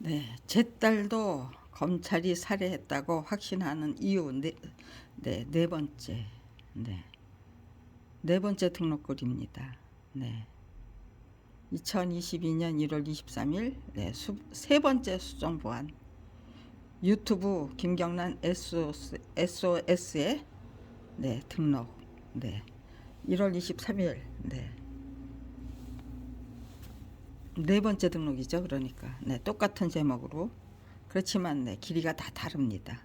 네, 제 딸도 검찰이 살해했다고 확신하는 이유 네 번째. 네. 네 번째 등록글입니다. 네. 2022년 1월 23일 세 번째 수정보안 유튜브 김경란 SOS에 등록. 네. 1월 23일. 네 번째 등록이죠. 그러니까 똑같은 제목으로 그렇지만 길이가 다 다릅니다.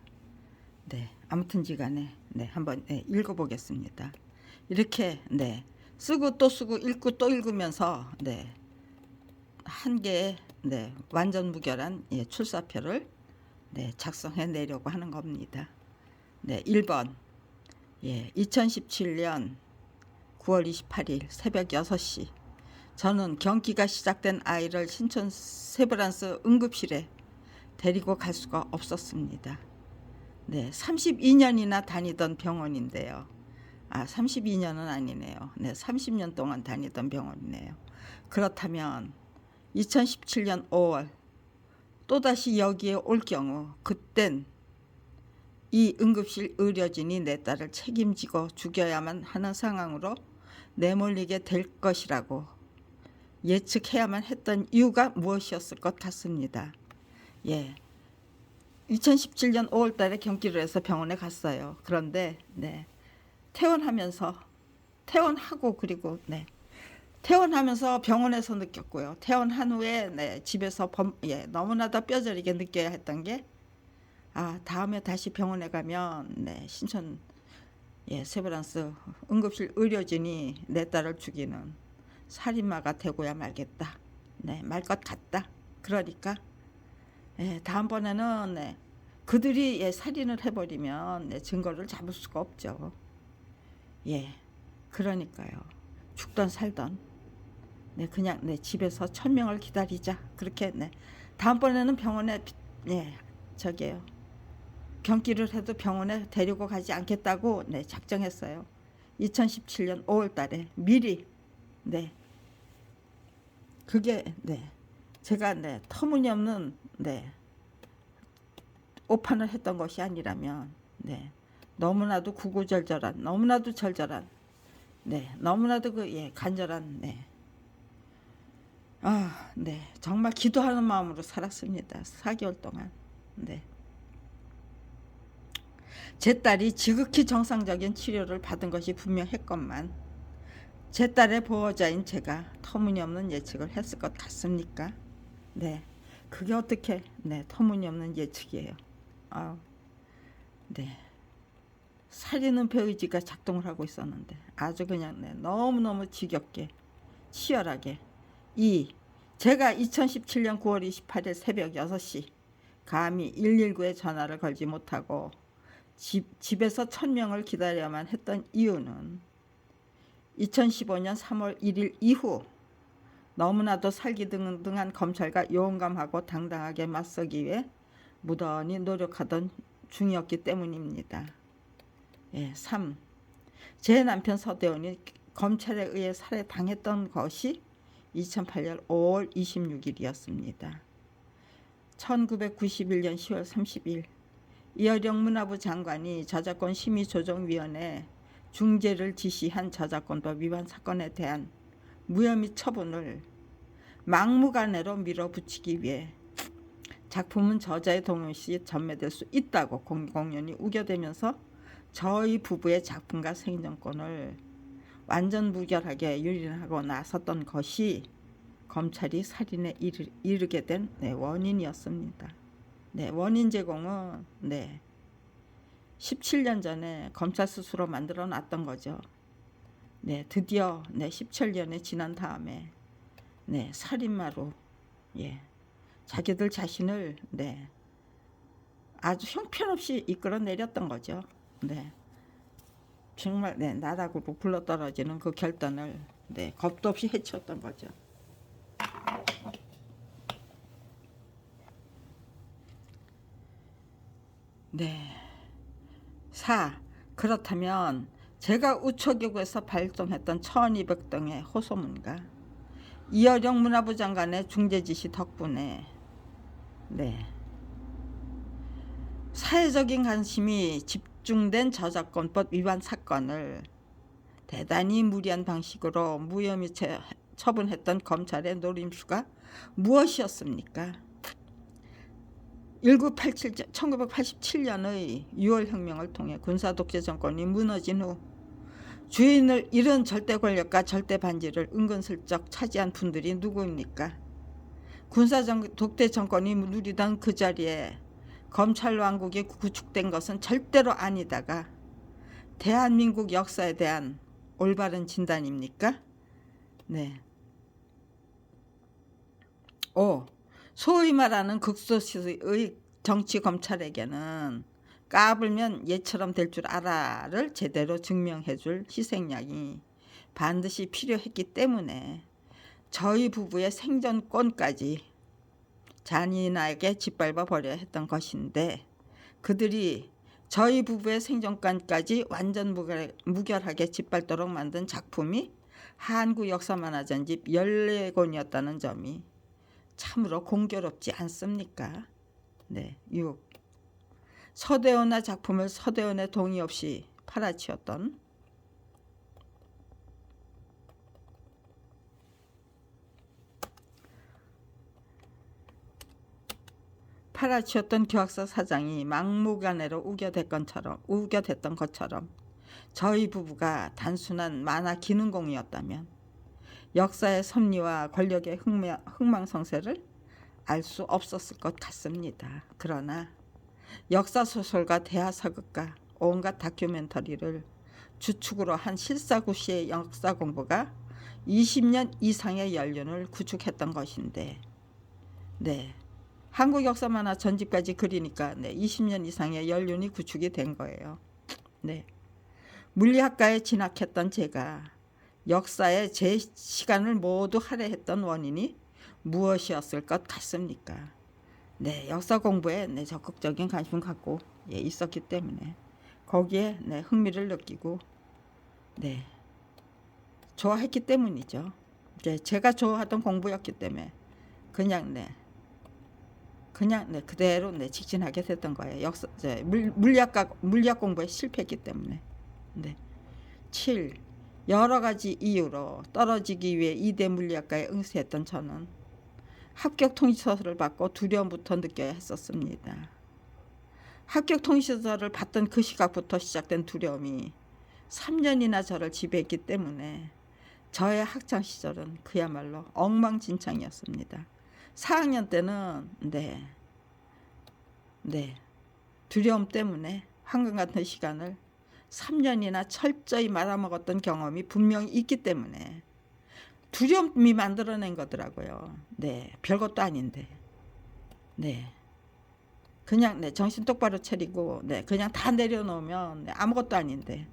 아무튼지간에 한번 읽어보겠습니다. 이렇게 쓰고 또 쓰고 읽고 또 읽으면서 한 개의 완전 무결한 출사표를 작성해 내려고 하는 겁니다. 1번 2017년 9월 28일 새벽 6시 저는 경기가 시작된 아이를 신촌 세브란스 응급실에 데리고 갈 수가 없었습니다. 32년이나 다니던 병원인데요. 32년은 아니네요. 30년 동안 다니던 병원이네요. 그렇다면 2017년 5월 또다시 여기에 올 경우 그땐 이 응급실 의료진이 내 딸을 책임지고 죽여야만 하는 상황으로 내몰리게 될 것이라고 예측해야만 했던 이유가 무엇이었을 것 같습니다. 2017년 5월 달에 경기를 해서 병원에 갔어요. 그런데 퇴원하고 그리고 퇴원하면서 병원에서 느꼈고요. 퇴원한 후에 집에서 너무나도 뼈저리게 느껴야 했던 게 다음에 다시 병원에 가면 신촌 세브란스 응급실 의료진이 내 딸을 죽이는 살인마가 되고야 말겠다. 말 것 같다. 그러니까 다음번에는 그들이 살인을 해버리면 증거를 잡을 수가 없죠. 그러니까요. 죽던 살던 그냥 집에서 천명을 기다리자. 그렇게 다음번에는 병원에 저게요. 경기를 해도 병원에 데리고 가지 않겠다고 작정했어요. 2017년 5월 달에 미리 그게 제가 터무니없는 오판을 했던 것이 아니라면 너무나도 구구절절한 너무나도 절절한 너무나도 간절한 정말 기도하는 마음으로 살았습니다. 4개월 동안. 제 딸이 지극히 정상적인 치료를 받은 것이 분명했건만 제 딸의 보호자인 제가 터무니없는 예측을 했을 것 같습니까? 그게 어떻게 터무니없는 예측이에요. 살인은 배의지가 작동을 하고 있었는데 아주 그냥 너무너무 지겹게 치열하게 제가 2017년 9월 28일 새벽 6시 감히 119에 전화를 걸지 못하고 집에서 천명을 기다려야만 했던 이유는 2015년 3월 1일 이후 너무나도 살기등등한 검찰과 용감하고 당당하게 맞서기 위해 무던히 노력하던 중이었기 때문입니다. 3. 제 남편 서대원이 검찰에 의해 살해당했던 것이 2008년 5월 26일이었습니다. 1991년 10월 30일 이어령 문화부 장관이 저작권 심의조정위원회 중재를 지시한 저작권법 위반 사건에 대한 무혐의 처분을 막무가내로 밀어붙이기 위해 작품은 저자의 동의 없이 전매될 수 있다고 공공연히 우겨대면서 저희 부부의 작품과 생존권을 완전 무결하게 유린하고 나섰던 것이 검찰이 살인에 이르게 된 원인이었습니다. 원인 제공은 17년 전에 검찰 스스로 만들어 놨던 거죠. 드디어 17년이 지난 다음에 살인마로 자기들 자신을 아주 형편없이 이끌어 내렸던 거죠. 정말 나락으로 굴러떨어지는 그 결단을 겁도 없이 해치웠던 거죠. 4. 그렇다면 제가 우체국에서 발송했던 1200통의 호소문과 이어령 문화부 장관의 중재 지시 덕분에 네. 사회적인 관심이 집중된 저작권법 위반 사건을 대단히 무리한 방식으로 무혐의 처분했던 검찰의 노림수가 무엇이었습니까? 1987년의 6월혁명을 통해 군사독재 정권이 무너진 후 주인을 잃은 절대 권력과 절대 반지를 은근슬쩍 차지한 분들이 누구입니까? 군사독재 정권이 누리던 그 자리에 검찰 왕국이 구축된 것은 절대로 아니다가 대한민국 역사에 대한 올바른 진단입니까? 네. 5. 소위 말하는 극소수의 정치 검찰에게는 까불면 얘처럼 될 줄 알아를 제대로 증명해줄 희생양이 반드시 필요했기 때문에 저희 부부의 생존권까지 잔인하게 짓밟아 버려야 했던 것인데 그들이 저희 부부의 생존권까지 완전 무결하게 짓밟도록 만든 작품이 한국 역사만화 전집 14권이었다는 점이 참으로 공교롭지 않습니까? 네. 6. 서대원의 작품을 서대원의 동의 없이 팔아치웠던 교학사 사장이 막무가내로 우겨댔던 것처럼 저희 부부가 단순한 만화 기능공이었다면 역사의 섭리와 권력의 흥망성쇠를 알 수 없었을 것 같습니다. 그러나 역사소설과 대하사극과 온갖 다큐멘터리를 주축으로 한 실사구시의 역사공부가 20년 이상의 연륜을 구축했던 것인데 네. 한국 역사만화 전집까지 그리니까 20년 이상의 연륜이 구축이 된 거예요. 네. 물리학과에 진학했던 제가 역사에 제 시간을 모두 할애했던 원인이 무엇이었을 것 같습니까? 네, 역사 공부에 적극적인 관심을 갖고 있었기 때문에 거기에 흥미를 느끼고 좋아했기 때문이죠. 제가 좋아하던 공부였기 때문에 그냥 그대로 직진하게 됐던 거예요. 물리학 공부에 실패했기 때문에. 7. 여러 가지 이유로 떨어지기 위해 이대 물리학과에 응시했던 저는 합격 통지서를 받고 두려움부터 느껴야 했었습니다. 합격 통지서를 받던 그 시각부터 시작된 두려움이 3년이나 저를 지배했기 때문에 저의 학창 시절은 그야말로 엉망진창이었습니다. 4학년 때는 두려움 때문에 황금 같은 시간을 3년이나 철저히 말아먹었던 경험이 분명히 있기 때문에 두려움이 만들어낸 거더라고요. 별것도 아닌데. 그냥 정신 똑바로 차리고 그냥 다 내려놓으면 아무것도 아닌데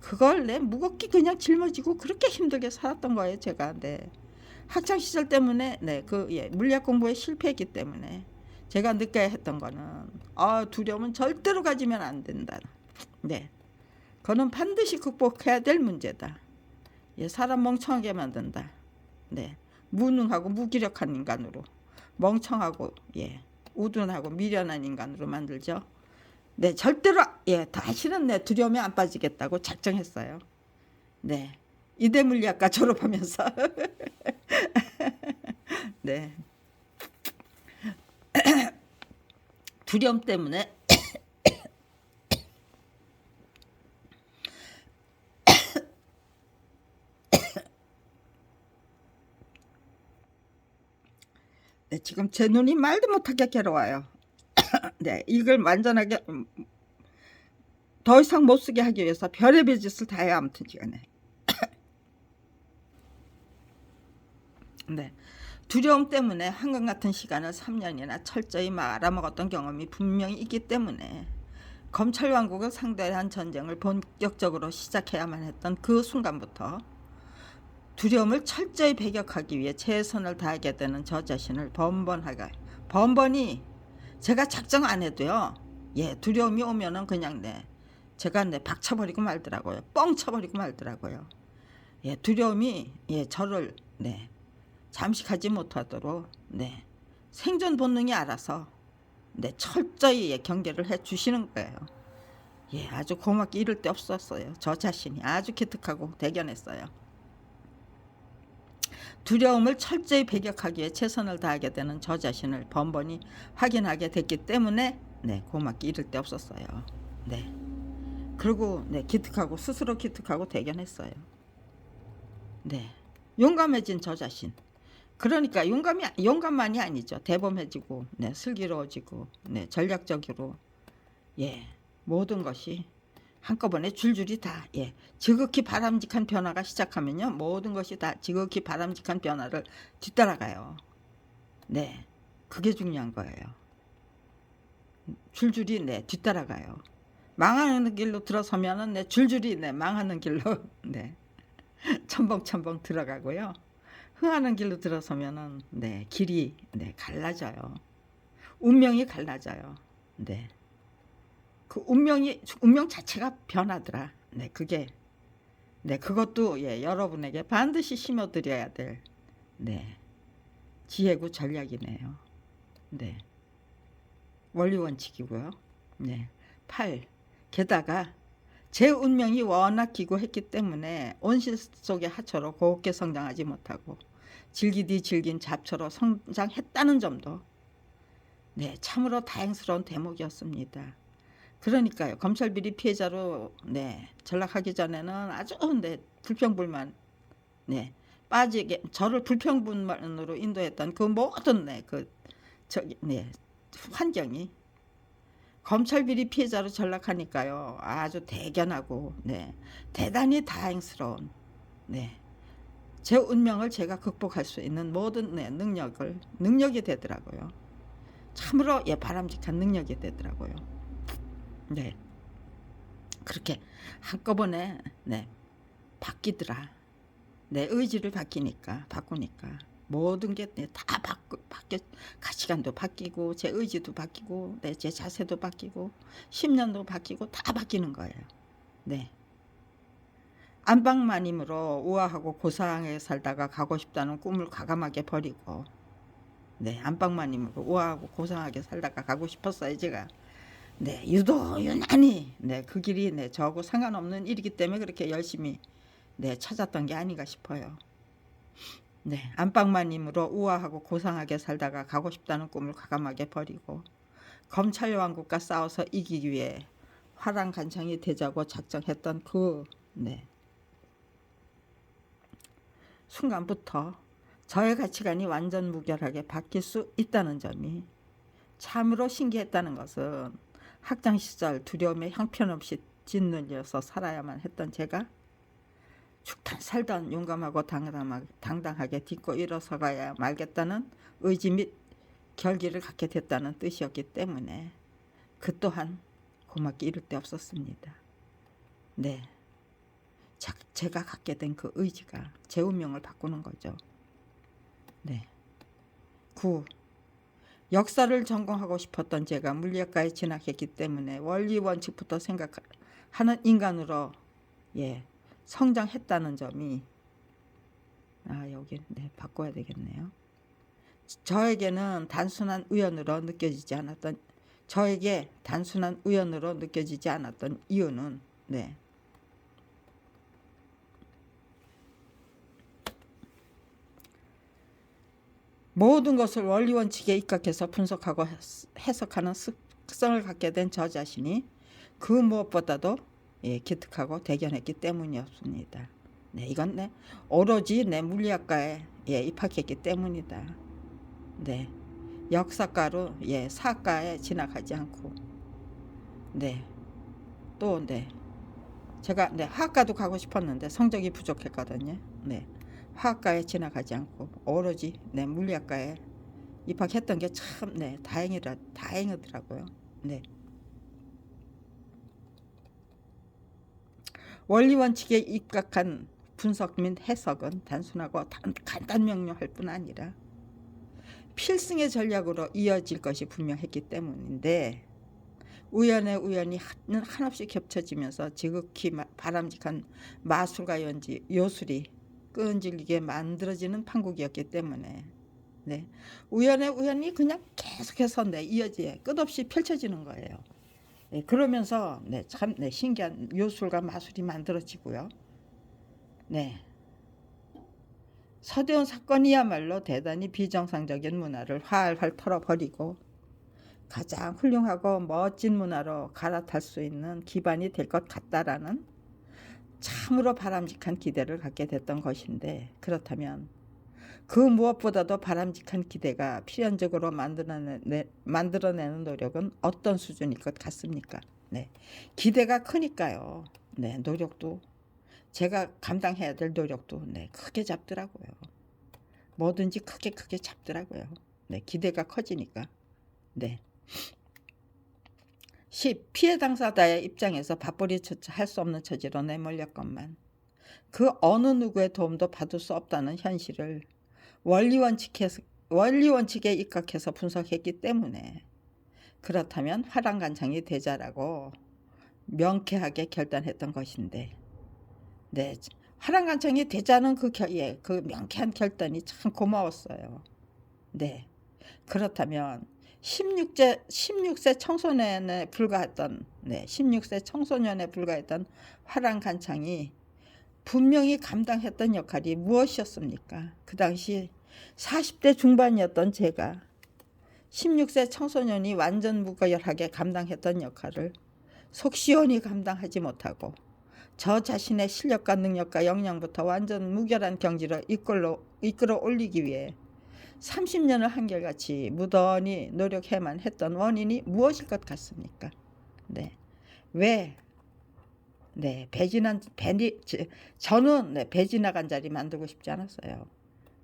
그걸 무겁게 그냥 짊어지고 그렇게 힘들게 살았던 거예요, 제가. 학창 시절 때문에 물리학 공부에 실패했기 때문에 제가 느껴야 했던 거는 두려움은 절대로 가지면 안 된다. 그거는 반드시 극복해야 될 문제다. 사람 멍청하게 만든다. 무능하고 무기력한 인간으로 멍청하고 우둔하고 미련한 인간으로 만들죠. 절대로 다시는 두려움에 안 빠지겠다고 작정했어요. 이대 물리학과 졸업하면서 두려움 때문에 지금 제 눈이 말도 못하게 괴로워요. 이걸 완전하게 더 이상 못 쓰게 하기 위해서 별의별 짓을 다 해요. 아무튼 시간에. 두려움 때문에 황금 같은 시간을 3년이나 철저히 말아먹었던 경험이 분명히 있기 때문에 검찰 왕국을 상대한 전쟁을 본격적으로 시작해야만 했던 그 순간부터 두려움을 철저히 배격하기 위해 최선을 다하게 되는 저 자신을 번번이 제가 작정 안 해도요. 두려움이 오면은 그냥 제가 박쳐버리고 말더라고요. 뻥 쳐버리고 말더라고요. 두려움이 저를 잠시 가지 못하도록 생존 본능이 알아서 네, 철저히 예, 경계를 해 주시는 거예요. 예, 아주 고맙게 이를 데 없었어요. 저 자신이 아주 기특하고 대견했어요. 두려움을 철저히 배격하기에 최선을 다하게 되는 저 자신을 번번이 확인하게 됐기 때문에 네, 고맙게 이를 데 없었어요. 네. 그리고 네, 기특하고 스스로 기특하고 대견했어요. 네. 용감해진 저 자신. 그러니까 용감만이 아니죠. 대범해지고 네, 슬기로워지고 네, 전략적으로 예, 모든 것이 한꺼번에 줄줄이 다 예, 지극히 바람직한 변화가 시작하면요, 모든 것이 다 지극히 바람직한 변화를 뒤따라가요. 네, 그게 중요한 거예요. 줄줄이 네, 뒤따라가요. 망하는 길로 들어서면은 네, 줄줄이 네, 망하는 길로 네, 첨벙첨벙 들어가고요. 흥하는 길로 들어서면은 네, 길이 네, 갈라져요. 운명이 갈라져요. 네. 그 운명 자체가 변하더라. 네, 그게 네, 그것도 예, 여러분에게 반드시 심어드려야 될 네, 지혜구 전략이네요. 네. 원리 원칙이고요. 네. 8. 게다가 제 운명이 워낙 기구했기 때문에 온실 속의 하초로 곱게 성장하지 못하고 질기디 질긴 잡초로 성장했다는 점도 네, 참으로 다행스러운 대목이었습니다. 그러니까요. 검찰 비리 피해자로 네, 전락하기 전에는 아주 네, 불평불만 네, 빠지게 저를 불평불만으로 인도했던 그 모든 네, 그 저기 네, 환경이 검찰 비리 피해자로 전락하니까요. 아주 대견하고 네, 대단히 다행스러운 네, 제 운명을 제가 극복할 수 있는 모든 네, 능력이 되더라고요. 참으로 예, 바람직한 능력이 되더라고요. 네, 그렇게 한꺼번에 네, 바뀌더라. 내 의지를 바꾸니까 모든 게 다 바뀌어, 가치관도 바뀌고 제 의지도 바뀌고 제 자세도 바뀌고 10년도 바뀌고 다 바뀌는 거예요. 네. 안방마님으로 우아하고 고상하게 살다가 가고 싶다는 꿈을 과감하게 버리고 네, 안방마님으로 우아하고 고상하게 살다가 가고 싶었어요, 제가. 네, 유난히 네, 그 길이 네, 저하고 상관없는 일이기 때문에 그렇게 열심히 네, 찾았던 게 아닌가 싶어요. 네, 안방마님으로 우아하고 고상하게 살다가 가고 싶다는 꿈을 과감하게 버리고 검찰 왕국과 싸워서 이기기 위해 화랑간창이 되자고 작정했던 그 네, 순간부터 저의 가치관이 완전 무결하게 바뀔 수 있다는 점이 참으로 신기했다는 것은 학창시절 두려움에 형편없이 짓눌려서 살아야만 했던 제가 죽든 살든 용감하고 당당하게 딛고 일어서가야 말겠다는 의지 및 결기를 갖게 됐다는 뜻이었기 때문에 그 또한 고맙게 이를 데 없었습니다. 네, 제가 갖게 된 그 의지가 제 운명을 바꾸는 거죠. 네. 9. 역사를 전공하고 싶었던 제가 물리학과에 진학했기 때문에 원리 원칙부터 생각하는 인간으로 예, 성장했다는 점이 여기 네, 바꿔야 되겠네요. 저에게 단순한 우연으로 느껴지지 않았던 이유는 네, 모든 것을 원리 원칙에 입각해서 분석하고 해석하는 습성을 갖게 된 저 자신이 그 무엇보다도 예, 기특하고 대견했기 때문이었습니다. 네, 이건 네, 오로지 내 물리학과에 예, 입학했기 때문이다. 네, 역사과로 예, 사과에 진학하지 않고 네, 또 네, 제가 네, 화학과도 가고 싶었는데 성적이 부족했거든요. 네, 화학과에 진학하지 않고 오로지 네, 물리학과에 입학했던 게 참 네, 다행이더라고요. 네. 원리 원칙에 입각한 분석 및 해석은 단순하고 간단 명료할 뿐 아니라 필승의 전략으로 이어질 것이 분명했기 때문인데 우연의 우연이 한없이 겹쳐지면서 지극히 바람직한 마술과 요술이 끈질기게 만들어지는 판국이었기 때문에 네. 우연히 그냥 계속해서 네, 이어지 끝없이 펼쳐지는 거예요. 네, 그러면서 네, 참 네, 신기한 요술과 마술이 만들어지고요. 네. 서대원 사건이야말로 대단히 비정상적인 문화를 활활 털어버리고 가장 훌륭하고 멋진 문화로 갈아탈 수 있는 기반이 될 것 같다라는 참으로 바람직한 기대를 갖게 됐던 것인데, 그렇다면 그 무엇보다도 바람직한 기대가 필연적으로 만들어내는 노력은 어떤 수준일 것 같습니까? 네. 기대가 크니까요. 네, 노력도 제가 감당해야 될 노력도 네, 크게 잡더라고요. 뭐든지 크게 잡더라고요. 네, 기대가 커지니까. 네. 10. 피해 당사자의 입장에서 밥벌이조차 할 수 없는 처지로 내몰렸건만 그 어느 누구의 도움도 받을 수 없다는 현실을 원리 원칙에 입각해서 분석했기 때문에, 그렇다면 화랑간창이 되자라고 명쾌하게 결단했던 것인데, 네, 화랑간창이 되자는 그 명쾌한 결단이 참 고마웠어요. 네, 그렇다면 16세 청소년에 불과했던, 네, 16세 청소년에 불과했던 화랑간창이 분명히 감당했던 역할이 무엇이었습니까? 그 당시 40대 중반이었던 제가 16세 청소년이 완전 무고열하게 감당했던 역할을 속 시원히 감당하지 못하고 저 자신의 실력과 능력과 역량부터 완전 무결한 경지로 이끌어 올리기 위해 30년을 한결같이 무던히 노력해만 했던 원인이 무엇일 것 같습니까? 네. 왜? 네, 저는 네, 배 지나간 자리 만들고 싶지 않았어요.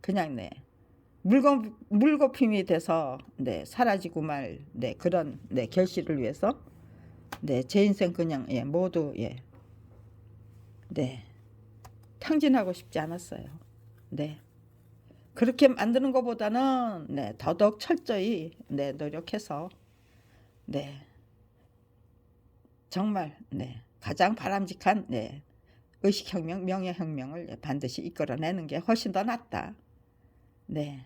그냥 네, 물거품이 돼서 네, 사라지고 말 네, 그런 네, 결실을 위해서 네, 제 인생 그냥 예, 모두 예, 네, 탕진하고 싶지 않았어요. 네, 그렇게 만드는 것보다는 네, 더더욱 철저히 네, 노력해서 네, 정말 네, 가장 바람직한 네, 의식혁명, 명예혁명을 반드시 이끌어내는 게 훨씬 더 낫다. 네,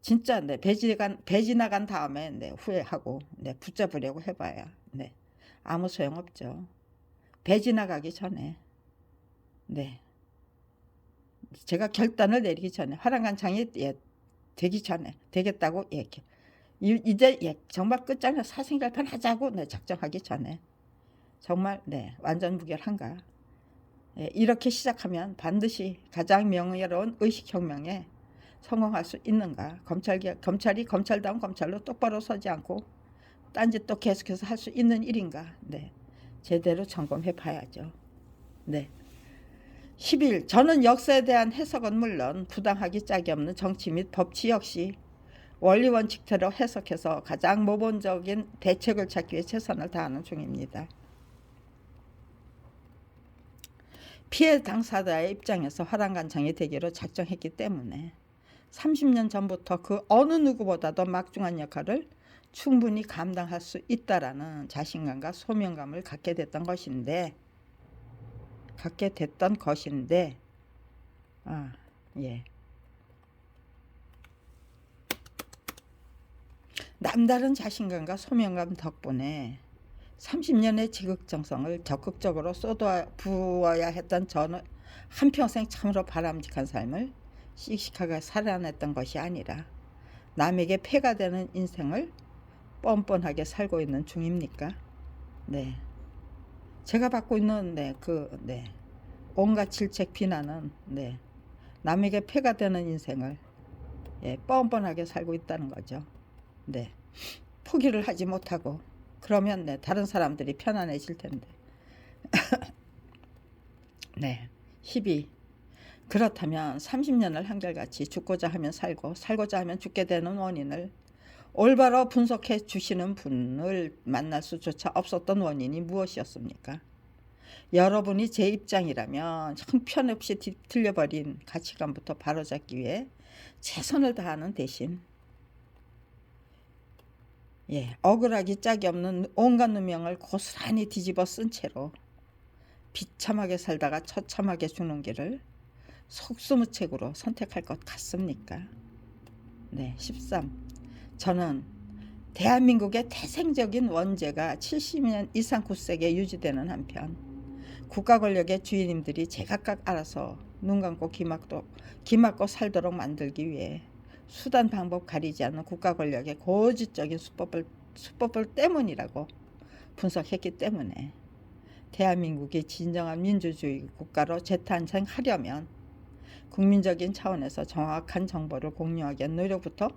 진짜 네, 배 지나간 다음에 네, 후회하고 네, 붙잡으려고 해봐야 네, 아무 소용없죠. 배 지나가기 전에 네, 제가 결단을 내리기 전에 화랑간창이 예, 되기 전에 되겠다고 예, 이제 예, 정말 끝장나 사생결판 하자고 네, 작정하기 전에 정말 네, 완전 무결한가 예, 이렇게 시작하면 반드시 가장 명예로운 의식혁명에 성공할 수 있는가? 검찰이 검찰다운 검찰로 똑바로 서지 않고 딴짓 또 계속해서 할 수 있는 일인가? 네, 제대로 점검해 봐야죠. 네. 11. 저는 역사에 대한 해석은 물론 부당하기 짝이 없는 정치 및 법치 역시 원리 원칙대로 해석해서 가장 모범적인 대책을 찾기 위해 최선을 다하는 중입니다. 피해 당사자의 입장에서 화랑간창이 되기로 작정했기 때문에 30년 전부터 그 어느 누구보다도 막중한 역할을 충분히 감당할 수 있다라는 자신감과 소명감을 갖게 됐던 것인데, 예. 남다른 자신감과 소명감 덕분에 30년의 지극정성을 적극적으로 쏟아부어야 했던 저는 한평생 참으로 바람직한 삶을 씩씩하게 살아냈던 것이 아니라 남에게 폐가 되는 인생을 뻔뻔하게 살고 있는 중입니까? 네. 제가 받고 있는 온갖 질책 비난은 네. 남에게 폐가 되는 인생을 예, 뻔뻔하게 살고 있다는 거죠. 네. 포기를 하지 못하고 그러면 네, 다른 사람들이 편안해질 텐데. 네. 12. 그렇다면 30년을 한결같이 죽고자 하면 살고 살고자 하면 죽게 되는 원인을 올바로 분석해 주시는 분을 만날 수조차 없었던 원인이 무엇이었습니까? 여러분이 제 입장이라면 형편없이 뒤틀려버린 가치관부터 바로잡기 위해 최선을 다하는 대신 예, 억울하기 짝이 없는 온갖 누명을 고스란히 뒤집어 쓴 채로 비참하게 살다가 처참하게 죽는 길을 속수무책으로 선택할 것 같습니까? 네, 13. 저는 대한민국의 태생적인 원죄가 70년 이상 굳세게 유지되는 한편 국가 권력의 주인님들이 제각각 알아서 눈 감고 귀 막고 살도록 만들기 위해 수단 방법 가리지 않는 국가 권력의 고질적인 수법을 때문이라고 분석했기 때문에 대한민국이 진정한 민주주의 국가로 재탄생하려면 국민적인 차원에서 정확한 정보를 공유하기 위한 노력부터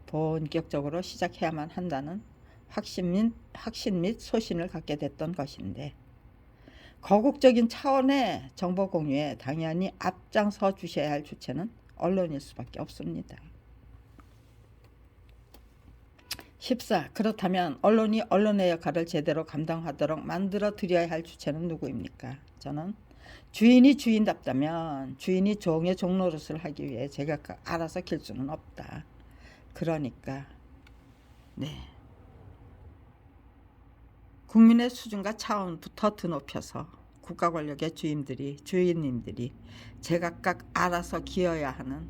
본격적으로 시작해야만 한다는 확신 및 소신을 갖게 됐던 것인데, 거국적인 차원의 정보 공유에 당연히 앞장서 주셔야 할 주체는 언론일 수밖에 없습니다. 14. 그렇다면 언론이 언론의 역할을 제대로 감당하도록 만들어 드려야 할 주체는 누구입니까? 저는 주인이 주인답다면 주인이 종의 종노릇을 하기 위해 제가 알아서 길 수는 없다. 그러니까 국민의 수준과 차원부터 드높여서 국가 권력의 주인님들이 제각각 알아서 기어야 하는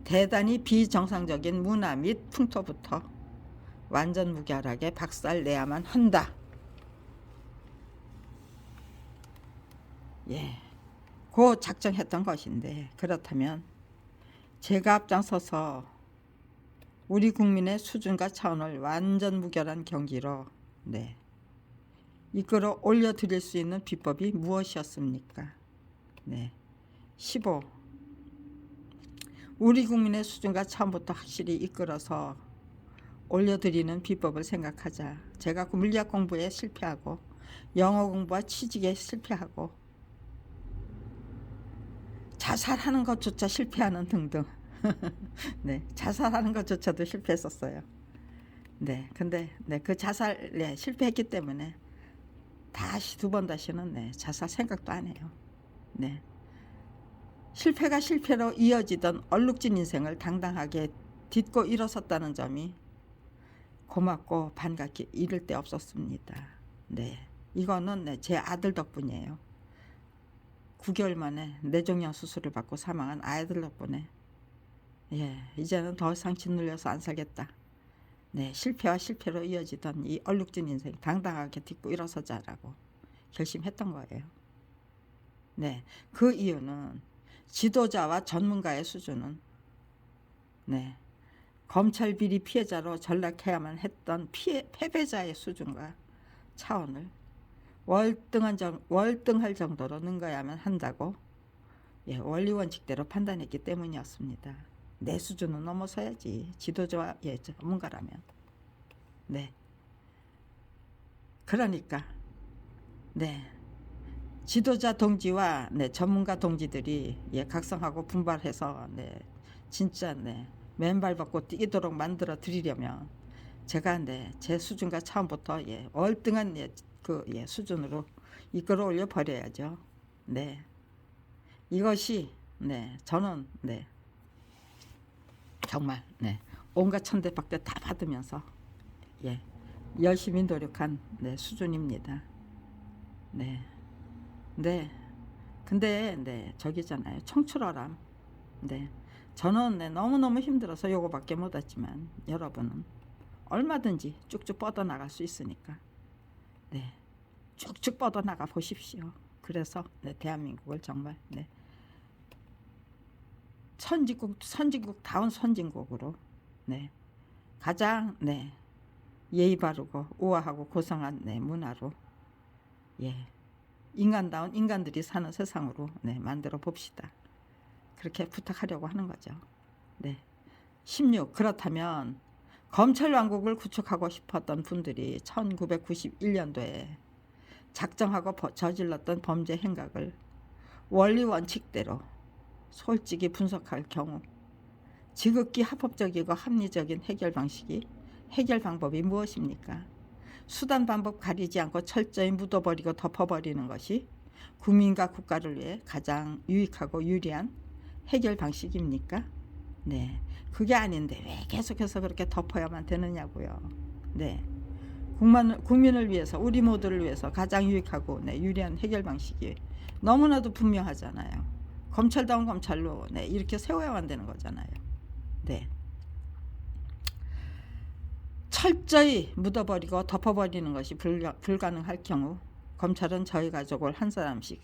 대단히 비정상적인 문화 및 풍토부터 완전 무결하게 박살내야만 한다. 고 작정했던 것인데, 그렇다면 제가 앞장서서 우리 국민의 수준과 차원을 완전 무결한 경기로 이끌어 올려드릴 수 있는 비법이 무엇이었습니까? 15. 우리 국민의 수준과 차원부터 확실히 이끌어서 올려드리는 비법을 생각하자. 제가 물리학 공부에 실패하고 영어 공부와 취직에 실패하고 자살하는 것조차 실패하는 등등 자살하는 것조차도 실패했었어요. 근데 그 자살 실패했기 때문에 두 번 다시는 자살 생각도 안 해요. 실패가 실패로 이어지던 얼룩진 인생을 당당하게 딛고 일어섰다는 점이 고맙고 반갑게 이를 데 없었습니다. 이거는 제 아들 덕분이에요. 9개월 만에 뇌종양 수술을 받고 사망한 아이들 덕분에 이제는 더 이상 짓눌려서 안 살겠다. 실패와 실패로 이어지던 이 얼룩진 인생 당당하게 딛고 일어서자라고 결심했던 거예요. 그 이유는 지도자와 전문가의 수준은 검찰 비리 피해자로 전락해야만 했던 패배자의 수준과 차원을 월등할 정도로 능가해야만 한다고 원리 원칙대로 판단했기 때문이었습니다. 내 수준은 넘어서야지, 지도자와 전문가라면. 그러니까 지도자 동지와 전문가 동지들이 각성하고 분발해서 진짜 맨발 걷고 뛰도록 만들어 드리려면 제가 제 수준과 차원부터 월등한 수준으로 이끌어 올려 버려야죠. 이것이 저는 정말 온갖 천대박대 다 받으면서 열심히 노력한 수준입니다. 근데 저기잖아요, 청출어람. 저는 너무너무 힘들어서 요거밖에 못했지만 여러분은 얼마든지 쭉쭉 뻗어나갈 수 있으니까 쭉쭉 뻗어나가 보십시오. 그래서 대한민국을 정말 선진국다운 선진국으로 가장 예의 바르고 우아하고 고상한 문화로 인간다운 인간들이 사는 세상으로 만들어 봅시다. 그렇게 부탁하려고 하는 거죠. 16. 그렇다면 검찰 왕국을 구축하고 싶었던 분들이 1991년도에 작정하고 저질렀던 범죄 행각을 원리 원칙대로 솔직히 분석할 경우 지극히 합법적이고 합리적인 해결 방법이 무엇입니까? 수단 방법 가리지 않고 철저히 묻어버리고 덮어버리는 것이 국민과 국가를 위해 가장 유익하고 유리한 해결 방식입니까? 그게 아닌데 왜 계속해서 그렇게 덮어야만 되느냐고요. 국민을 위해서, 우리 모두를 위해서 가장 유익하고 유리한 해결 방식이 너무나도 분명하잖아요. 검찰다운 검찰로 이렇게 세워야만 되는 거잖아요. 철저히 묻어버리고 덮어버리는 것이 불가능할 경우 검찰은 저희 가족을 한 사람씩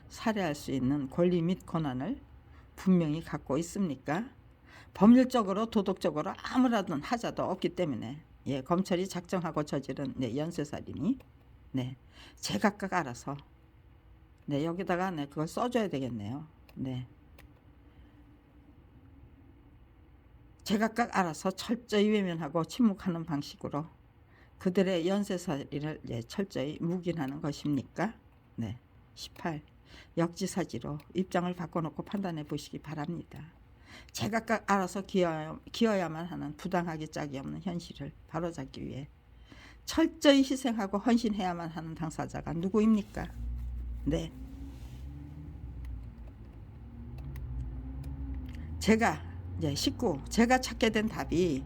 살해할 수 있는 권리 및 권한을 분명히 갖고 있습니까? 법률적으로 도덕적으로 아무런 하자도 없기 때문에 검찰이 작정하고 저지른 연쇄살인이 제각각 알아서 여기다가 그걸 써줘야 되겠네요. 제각각 알아서 철저히 외면하고 침묵하는 방식으로 그들의 연쇄살인을 철저히 묵인하는 것입니까? 18. 역지사지로 입장을 바꿔놓고 판단해 보시기 바랍니다. 제각각 알아서 기어야만 하는 부당하기 짝이 없는 현실을 바로잡기 위해 철저히 희생하고 헌신해야만 하는 당사자가 누구입니까? 제가 19. 제가 찾게 된 답이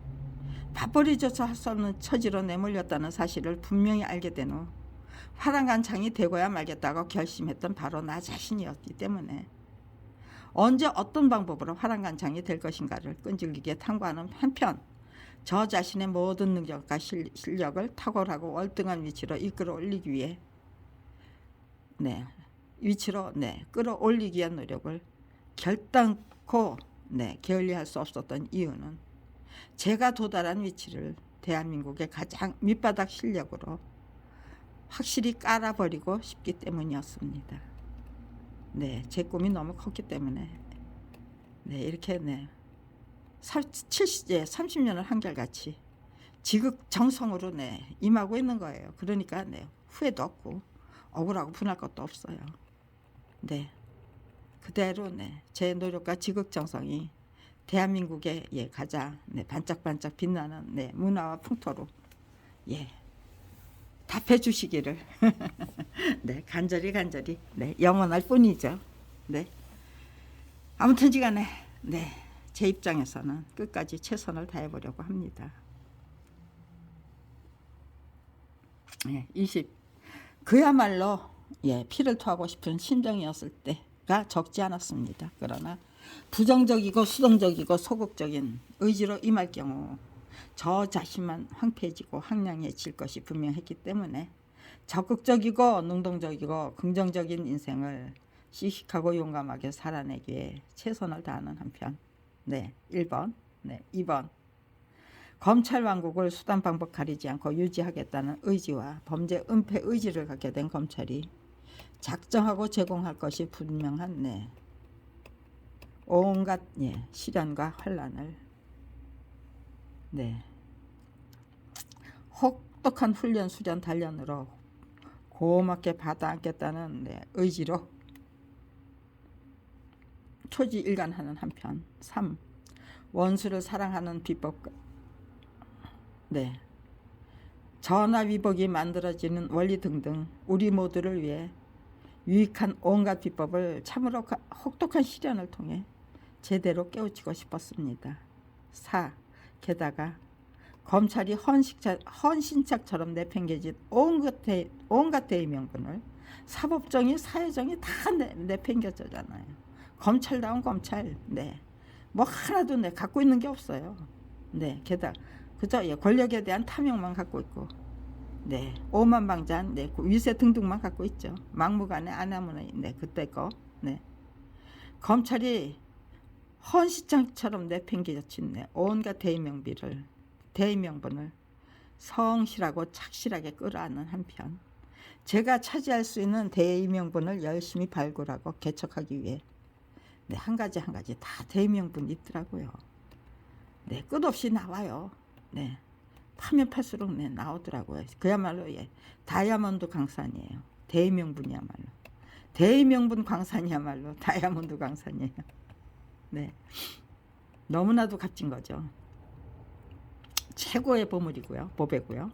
밥벌이조차 할 수 없는 처지로 내몰렸다는 사실을 분명히 알게 된 후 화랑간창이 되고야 말겠다고 결심했던 바로 나 자신이었기 때문에 언제 어떤 방법으로 화랑간창이 될 것인가를 끈질기게 탐구하는 한편 저 자신의 모든 능력과 실력을 탁월하고 월등한 위치로 이끌어 올리기 위해 끌어올리기 위한 노력을 결단코 게을리할 수 없었던 이유는 제가 도달한 위치를 대한민국의 가장 밑바닥 실력으로 확실히 깔아버리고 싶기 때문이었습니다. 제 꿈이 너무 컸기 때문에 이렇게 30년을 한결같이 지극정성으로 임하고 있는 거예요. 그러니까 후회도 없고 억울하고 분할 것도 없어요. 그대로 제 노력과 지극정성이 대한민국의 가장 반짝반짝 빛나는 문화와 풍토로 답해 주시기를 간절히 영원할 뿐이죠. 아무튼지간에 제 입장에서는 끝까지 최선을 다해 보려고 합니다. 20. 그야말로 피를 토하고 싶은 심정이었을 때가 적지 않았습니다. 그러나 부정적이고 수동적이고 소극적인 의지로 임할 경우 저 자신만 황폐해지고 황량해질 것이 분명했기 때문에 적극적이고 능동적이고 긍정적인 인생을 씩씩하고 용감하게 살아내기에 최선을 다하는 한편 1번 2번 검찰 왕국을 수단 방법 가리지 않고 유지하겠다는 의지와 범죄 은폐 의지를 갖게 된 검찰이 작정하고 제공할 것이 분명한 온갖 시련과 환란을 혹독한 훈련 수련 단련으로 고맙게 받아안겠다는 의지로 초지일관하는 한편 3. 원수를 사랑하는 비법과 전화위복이 만들어지는 원리 등등 우리 모두를 위해 유익한 온갖 비법을 참으로 혹독한 시련을 통해 제대로 깨우치고 싶었습니다. 4. 게다가 검찰이 헌신짝처럼 내팽개진 온갖 대의명분을 사법정의 사회정의 다 내팽겨졌잖아요. 검찰다운 검찰 뭐 하나도 갖고 있는 게 없어요. 게다가 그저 권력에 대한 탐욕만 갖고 있고 오만방자한 위세 등등만 갖고 있죠. 막무가내 안 하면 그때 거 검찰이 헌시장처럼 내팽개친 온갖 대의명분을 성실하고 착실하게 끌어안는 한편 제가 차지할 수 있는 대의명분을 열심히 발굴하고 개척하기 위해 한 가지 다 대의명분이 있더라고요. 끝없이 나와요. 파면 팔수록 나오더라고요. 그야말로 다이아몬드 강산이에요. 대의명분이야말로. 대의명분 강산이야말로 다이아몬드 강산이에요. 너무나도 값진 거죠. 최고의 보물이고요. 보배고요.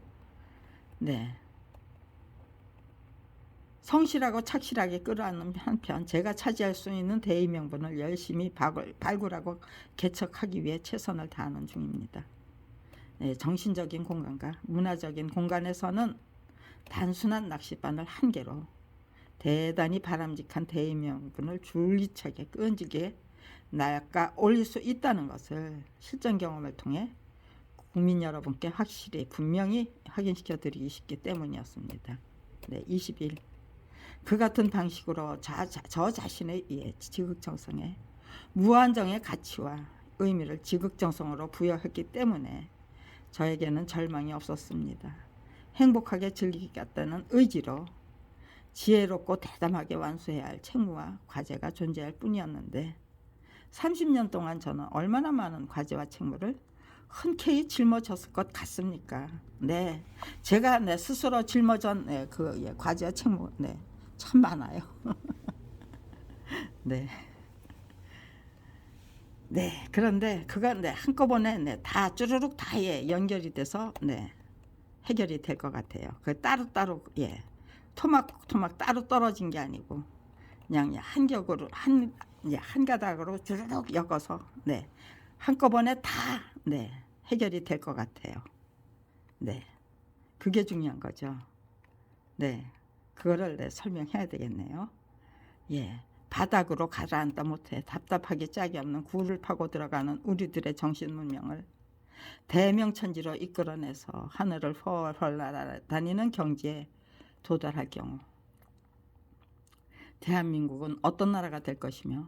성실하고 착실하게 끌어안는 한편 제가 차지할 수 있는 대의명분을 열심히 발굴하고 개척하기 위해 최선을 다하는 중입니다. 정신적인 공간과 문화적인 공간에서는 단순한 낚싯바늘 한 개로 대단히 바람직한 대의명분을 줄기차게 끈질게 낚아 올릴 수 있다는 것을 실전 경험을 통해 국민 여러분께 확실히 분명히 확인시켜 드리기 쉽기 때문이었습니다. 네, 20일 그 같은 방식으로 저 자신의 지극정성에 무한정의 가치와 의미를 지극정성으로 부여했기 때문에 저에게는 절망이 없었습니다. 행복하게 즐기겠다는 의지로 지혜롭고 대담하게 완수해야 할 책무와 과제가 존재할 뿐이었는데 30년 동안 저는 얼마나 많은 과제와 책무를 흔쾌히 짊어졌을 것 같습니까? 네, 제가 스스로 짊어진 과제와 책무 참 많아요. 네. 네, 그런데 그가 한꺼번에 다 쭈루룩 다 연결이 돼서 해결이 될 것 같아요. 그 따로따로 토막토막 따로 떨어진 게 아니고 그냥 한 격으로 한 가닥으로 주르륵 엮어서 한꺼번에 다 해결이 될 것 같아요. 네, 그게 중요한 거죠. 네, 그거를 설명해야 되겠네요. 예. 바닥으로 가라앉다 못해 답답하게 짝이 없는 굴을 파고 들어가는 우리들의 정신문명을 대명천지로 이끌어내서 하늘을 헐헐 날아다니는 경지에 도달할 경우 대한민국은 어떤 나라가 될 것이며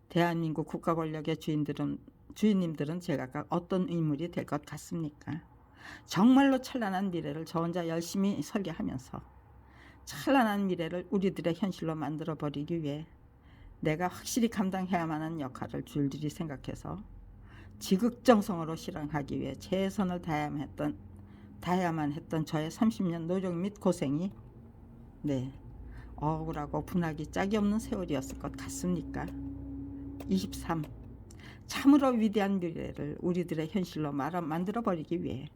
대한민국 국가 권력의 주인님들은 제각각 어떤 인물이 될 것 같습니까? 정말로 찬란한 미래를 저 혼자 열심히 설계하면서 찬란한 미래를 우리들의 현실로 만들어버리기 위해 내가 확실히 감당해야만 하는 역할을 줄줄이 생각해서 지극정성으로 실행하기 위해 최선을 다해야만 했던 저의 30년 노력 및 고생이 억울하고 분하기 짝이 없는 세월이었을 것 같습니까? 23. 참으로 위대한 미래를 우리들의 현실로 만들어버리기 위해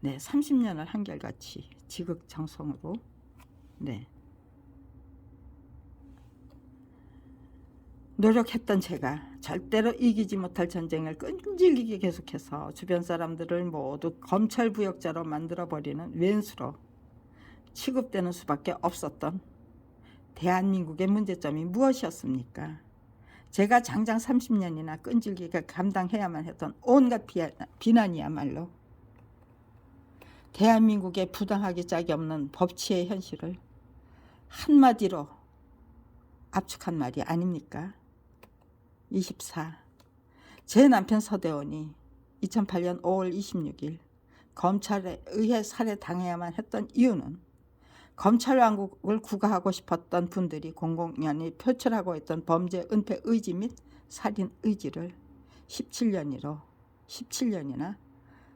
30년을 한결같이 지극정성으로 노력했던 제가 절대로 이기지 못할 전쟁을 끈질기게 계속해서 주변 사람들을 모두 검찰 부역자로 만들어버리는 왼수로 취급되는 수밖에 없었던 대한민국의 문제점이 무엇이었습니까? 제가 장장 30년이나 끈질기게 감당해야만 했던 온갖 비난이야말로 대한민국의 부당하기 짝이 없는 법치의 현실을 한마디로 압축한 말이 아닙니까? 24. 제 남편 서대원이 2008년 5월 26일 검찰에 의해 살해당해야만 했던 이유는 검찰 왕국을 구가하고 싶었던 분들이 공공연히 표출하고 있던 범죄 은폐 의지 및 살인 의지를 17년이나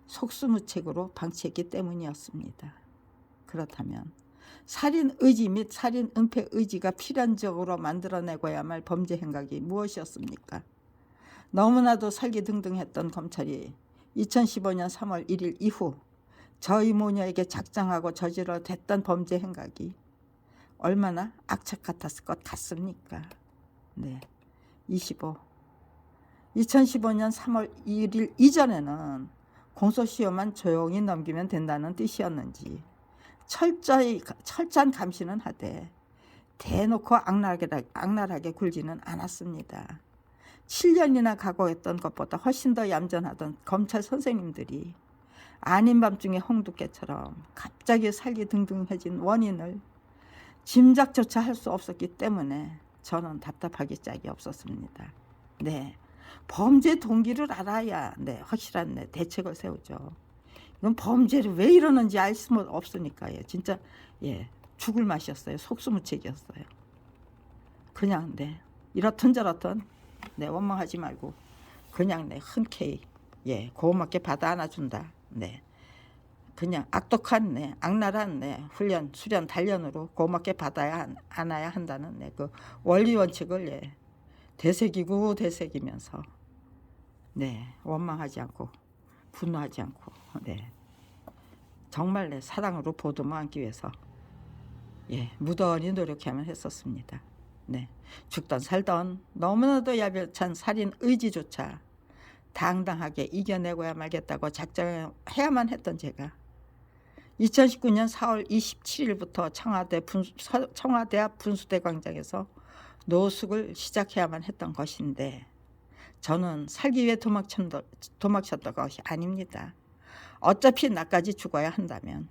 속수무책으로 방치했기 때문이었습니다. 그렇다면 살인 의지 및 살인 은폐 의지가 필연적으로 만들어내고야만 할 범죄 행각이 무엇이었습니까? 너무나도 설기등등했던 검찰이 2015년 3월 1일 이후 저희 모녀에게 작정하고 저질러댔던 범죄 행각이 얼마나 악착 같았을 것 같습니까? 25. 2015년 3월 1일 이전에는 공소시효만 조용히 넘기면 된다는 뜻이었는지 철저한 감시는 하되 대놓고 악랄하게 굴지는 않았습니다. 7년이나 각오했던 것보다 훨씬 더 얌전하던 검찰 선생님들이 아닌 밤중에 홍두깨처럼 갑자기 살기등등해진 원인을 짐작조차 할 수 없었기 때문에 저는 답답하기 짝이 없었습니다. 범죄 동기를 알아야 확실한 대책을 세우죠. 이건 범죄를 왜 이러는지 알 수 없으니까 진짜 죽을 맛이었어요. 속수무책이었어요. 그냥 이렇든 저렇든 원망하지 말고 그냥 흔쾌히 고맙게 받아 안아준다. 그냥 악독한 악랄한 훈련, 수련, 단련으로 고맙게 받아야 안아야 한다는 그 원리 원칙을 되새기면서 원망하지 않고 분노하지 않고 정말 사랑으로 보듬어 안기 위해서 무던히 노력해야만 했었습니다. 죽던 살던 너무나도 야비찬 살인 의지조차 당당하게 이겨내고야 말겠다고 작정해야만 했던 제가 2019년 4월 27일부터 청와대 앞 분수대 광장에서 노숙을 시작해야만 했던 것인데 저는 살기 위해 도망쳤던 것이 아닙니다. 어차피 나까지 죽어야 한다면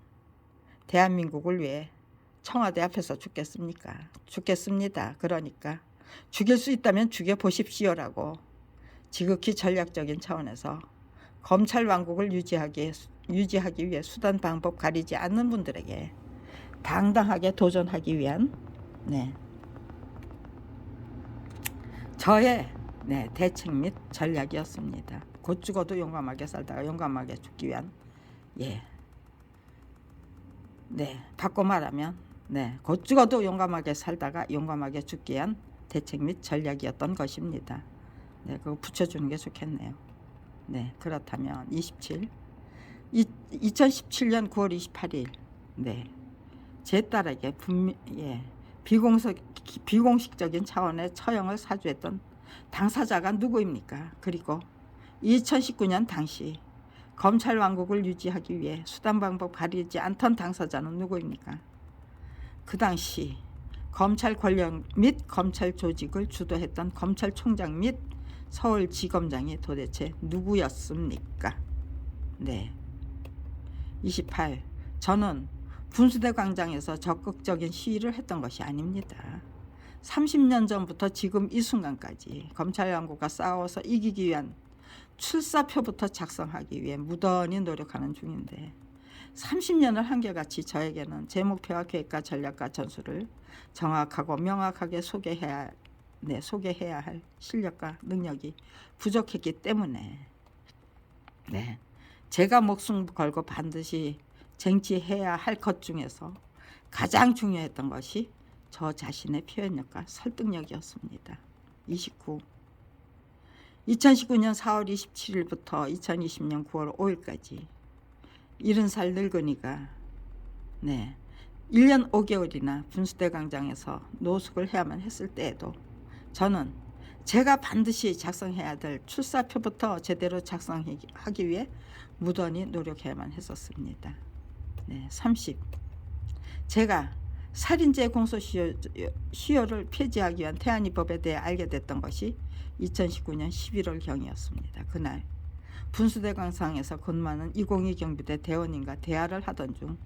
대한민국을 위해 청와대 앞에서 죽겠습니까? 죽겠습니다. 그러니까 죽일 수 있다면 죽여보십시오라고 지극히 전략적인 차원에서 검찰 왕국을 유지하기 위해 수단 방법 가리지 않는 분들에게 당당하게 도전하기 위한 저의 대책 및 전략이었습니다. 곧 죽어도 용감하게 살다가 용감하게 죽기 위한 바꿔 말하면 곧 죽어도 용감하게 살다가 용감하게 죽기 위한 대책 및 전략이었던 것입니다. 그거 붙여주는 게 좋겠네요. 그렇다면 2017년 9월 28일 제 딸에게 비공식적인 차원의 처형을 사주했던 당사자가 누구입니까? 그리고 2019년 당시 검찰 왕국을 유지하기 위해 수단 방법 가리지 않던 당사자는 누구입니까? 그 당시 검찰 권력 및 검찰 조직을 주도했던 검찰총장 및 서울지검장이 도대체 누구였습니까? 28. 저는 분수대 광장에서 적극적인 시위를 했던 것이 아닙니다. 30년 전부터 지금 이 순간까지 검찰 왕국과 싸워서 이기기 위한 출사표부터 작성하기 위해 무던히 노력하는 중인데 30년을 한결같이 저에게는 제 목표와 계획과 전략과 전술을 정확하고 명확하게 소개해야 할 실력과 능력이 부족했기 때문에 제가 목숨 걸고 반드시 쟁취해야 할 것 중에서 가장 중요했던 것이 저 자신의 표현력과 설득력이었습니다. 29. 2019년 4월 27일부터 2020년 9월 5일까지 70살 늙은이가 1년 5개월이나 분수대 광장에서 노숙을 해야만 했을 때에도 저는 제가 반드시 작성해야 될 출사표부터 제대로 작성하기 위해 무던히 노력해야만 했었습니다. 30. 제가 살인죄 공소시효를 폐지하기 위한 태안이법에 대해 알게 됐던 것이 2019년 11월경이었습니다. 그날 분수대 광장에서 근무하는 202 경비대 대원님과 대화를 하던 중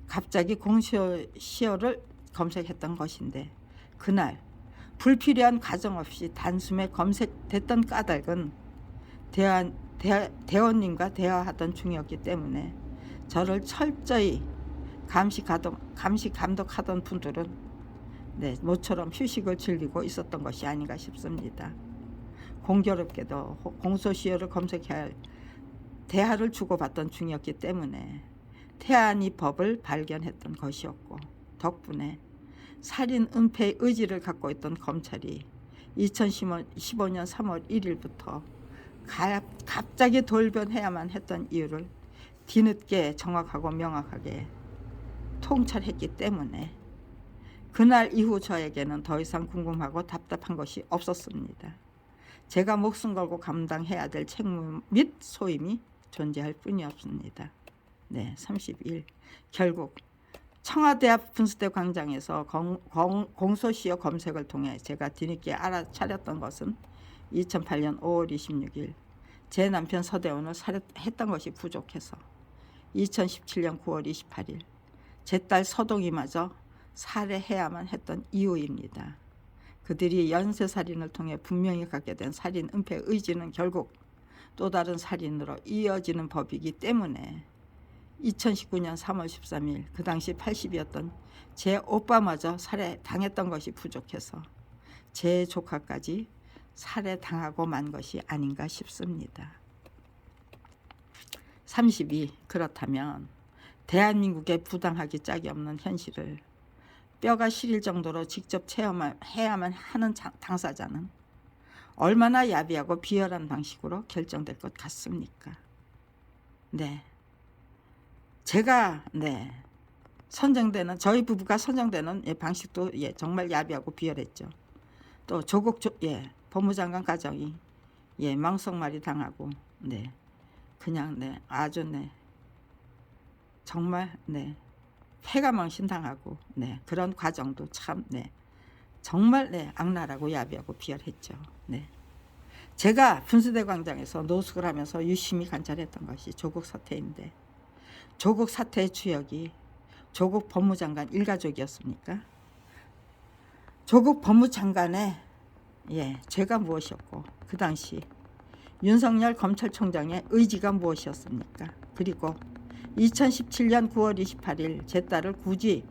갑자기 공소시효를 검색했던 것인데 그날 불필요한 과정 없이 단숨에 검색됐던 까닭은 대원님과 대화하던 중이었기 때문에 저를 철저히 감시 감독하던 분들은 모처럼 휴식을 즐기고 있었던 것이 아닌가 싶습니다. 공교롭게도 공소시효를 검색해야 할 대화를 주고받던 중이었기 때문에 태안이 법을 발견했던 것이었고 덕분에 살인 은폐의 의지를 갖고 있던 검찰이 2015년 3월 1일부터 갑자기 돌변해야만 했던 이유를 뒤늦게 정확하고 명확하게 통찰했기 때문에 그날 이후 저에게는 더 이상 궁금하고 답답한 것이 없었습니다. 제가 목숨 걸고 감당해야 될 책무 및 소임이 존재할 뿐이었습니다. 31. 결국 청와대 앞 분수대 광장에서 공소시효 검색을 통해 제가 뒤늦게 알아차렸던 것은 2008년 5월 26일 제 남편 서대원을 살해했던 것이 부족해서 2017년 9월 28일 제 딸 서동이마저 살해해야만 했던 이유입니다. 그들이 연쇄살인을 통해 분명히 갖게 된 살인 은폐 의지는 결국 또 다른 살인으로 이어지는 법이기 때문에 2019년 3월 13일 그 당시 80이었던 제 오빠마저 살해당했던 것이 부족해서 제 조카까지 살해당하고 만 것이 아닌가 싶습니다. 32. 그렇다면 대한민국에 부당하기 짝이 없는 현실을 뼈가 시릴 정도로 직접 체험해야만 하는 당사자는 얼마나 야비하고 비열한 방식으로 결정될 것 같습니까? 제가 선정되는 저희 부부가 선정되는 방식도 정말 야비하고 비열했죠. 또 조국 법무장관 가정이 망석말이 당하고 그냥 아주 정말 패가망신 당하고 그런 과정도 참 정말 악랄하고 야비하고 비열했죠. 제가 분수대 광장에서 노숙을 하면서 유심히 관찰했던 것이 조국 사태인데, 조국 사태의 주역이 조국 법무장관 일가족이었습니까? 조국 법무장관의 죄가 무엇이었고, 그 당시 윤석열 검찰총장의 의지가 무엇이었습니까? 그리고 2017년 9월 28일 제 딸을 굳이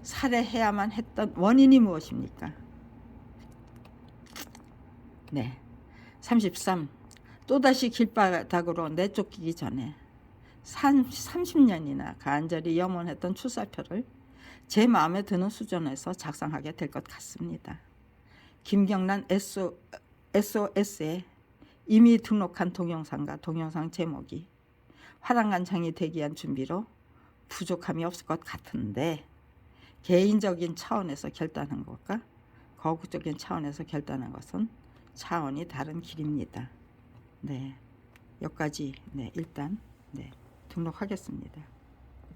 살해해야만 했던 원인이 무엇입니까? 네. 33. 또다시 길바닥으로 내쫓기기 전에 30년이나 간절히 염원했던 출사표를 제 마음에 드는 수준에서 작성하게 될 것 같습니다. 김경란 SOS에 이미 등록한 동영상과 동영상 제목이 화랑간창이 되기 위한 준비로 부족함이 없을 것 같은데, 개인적인 차원에서 결단한 것과 거국적인 차원에서 결단한 것은 차원이 다른 길입니다. 네, 여기까지 일단 등록하겠습니다.